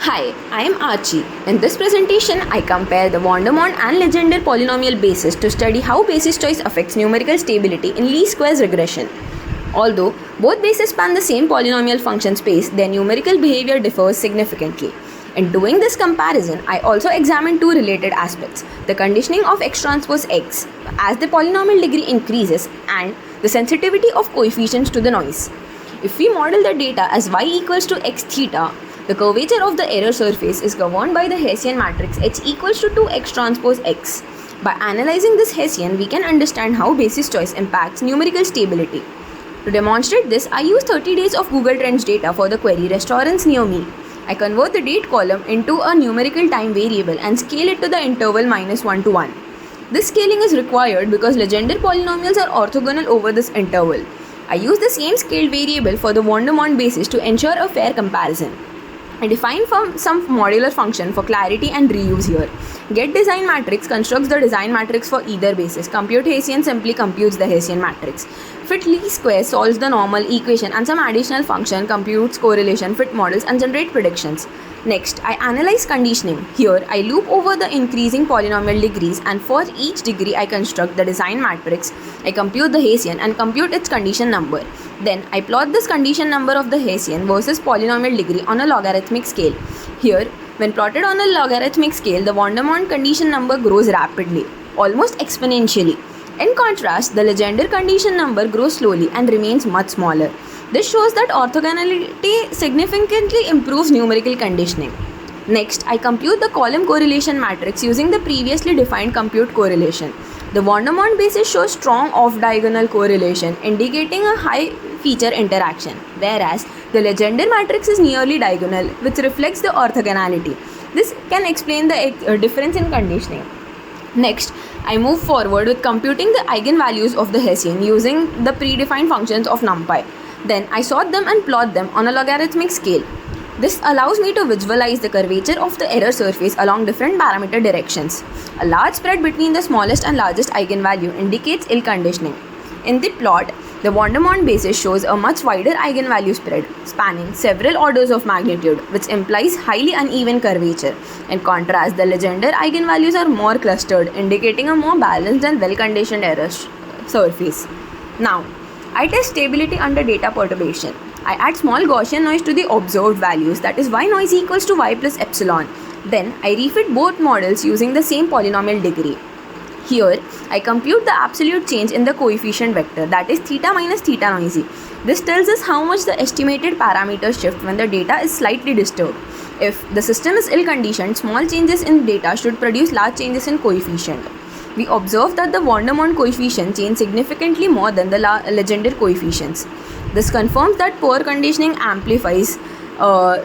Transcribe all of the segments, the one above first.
Hi, I am Archie. In this presentation, I compare the Vandermonde and Legendre polynomial basis to study how basis choice affects numerical stability in least squares regression. Although both bases span the same polynomial function space, their numerical behavior differs significantly. In doing this comparison, I also examined two related aspects: the conditioning of x transpose x as the polynomial degree increases and the sensitivity of coefficients to the noise. If we model the data as y equals to x theta, the curvature of the error surface is governed by the Hessian matrix H equals to 2x transpose x. By analyzing this Hessian, we can understand how basis choice impacts numerical stability. To demonstrate this, I use 30 days of Google Trends data for the query restaurants near me. I convert the date column into a numerical time variable and scale it to the interval -1 to 1. This scaling is required because Legendre polynomials are orthogonal over this interval. I use the same scaled variable for the Vandermonde basis to ensure a fair comparison. I define some modular function for clarity and reuse here. Get design matrix constructs the design matrix for either basis. Compute Hessian simply computes the Hessian matrix. Fit least square solves the normal equation, and some additional function computes correlation, fit models, and generate predictions. Next, I analyze conditioning. Here, I loop over the increasing polynomial degrees, and for each degree I construct the design matrix. I compute the Hessian and compute its condition number. Then, I plot this condition number of the Hessian versus polynomial degree on a logarithmic scale. Here, when plotted on a logarithmic scale, the Vandermonde condition number grows rapidly, almost exponentially. In contrast, the Legendre condition number grows slowly and remains much smaller. This shows that orthogonality significantly improves numerical conditioning. Next, I compute the column correlation matrix using the previously defined compute correlation. The Vandermonde basis shows strong off-diagonal correlation, indicating a high feature interaction, whereas the Legendre matrix is nearly diagonal, which reflects the orthogonality. This can explain the difference in conditioning. Next, I move forward with computing the eigenvalues of the Hessian using the predefined functions of NumPy. Then I sort them and plot them on a logarithmic scale. This allows me to visualize the curvature of the error surface along different parameter directions. A large spread between the smallest and largest eigenvalue indicates ill conditioning. In the plot, the Vandermonde basis shows a much wider eigenvalue spread, spanning several orders of magnitude, which implies highly uneven curvature. In contrast, the Legendre eigenvalues are more clustered, indicating a more balanced and well-conditioned error surface. Now, I test stability under data perturbation. I add small Gaussian noise to the observed values, that is y noise equals to y plus epsilon. Then I refit both models using the same polynomial degree. Here, I compute the absolute change in the coefficient vector, that is theta minus theta noisy. This tells us how much the estimated parameters shift when the data is slightly disturbed. If the system is ill-conditioned, small changes in data should produce large changes in coefficient. We observe that the Vandermonde coefficient change significantly more than the Legendre coefficients. This confirms that poor conditioning amplifies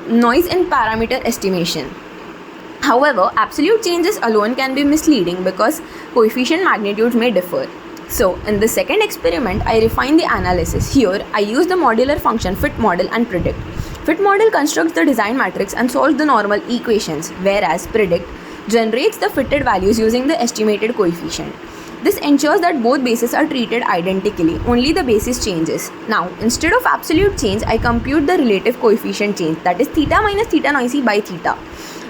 noise in parameter estimation. However, absolute changes alone can be misleading because coefficient magnitudes may differ. So, in the second experiment, I refine the analysis. Here, I use the modular function fit model and predict. Fit model constructs the design matrix and solves the normal equations, whereas predict generates the fitted values using the estimated coefficient. This ensures that both bases are treated identically, only the basis changes. Now, instead of absolute change, I compute the relative coefficient change, that is theta minus theta noisy by theta.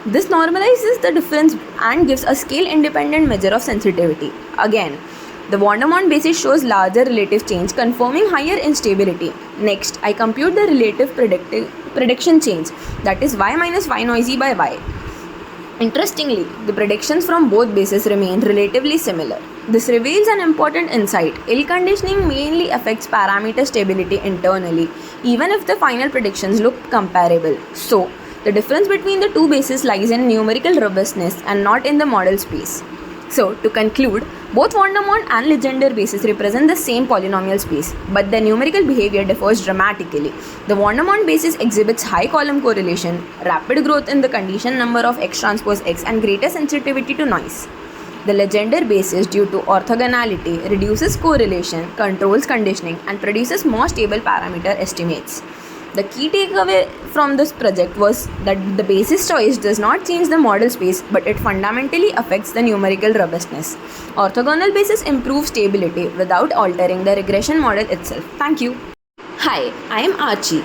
This normalizes the difference and gives a scale-independent measure of sensitivity. Again, the Vandermonde basis shows larger relative change, confirming higher instability. Next, I compute the relative prediction change, that is y minus y noisy by y. Interestingly, the predictions from both bases remain relatively similar. This reveals an important insight. Ill conditioning mainly affects parameter stability internally, even if the final predictions look comparable. So, the difference between the two bases lies in numerical robustness and not in the model space. So, to conclude, both Vandermonde and Legendre bases represent the same polynomial space, but their numerical behavior differs dramatically. The Vandermonde basis exhibits high column correlation, rapid growth in the condition number of x transpose x, and greater sensitivity to noise. The Legendre basis, due to orthogonality, reduces correlation, controls conditioning, and produces more stable parameter estimates. The key takeaway from this project was that the basis choice does not change the model space, but it fundamentally affects the numerical robustness. Orthogonal basis improves stability without altering the regression model itself. Thank you. Hi, I am Archie.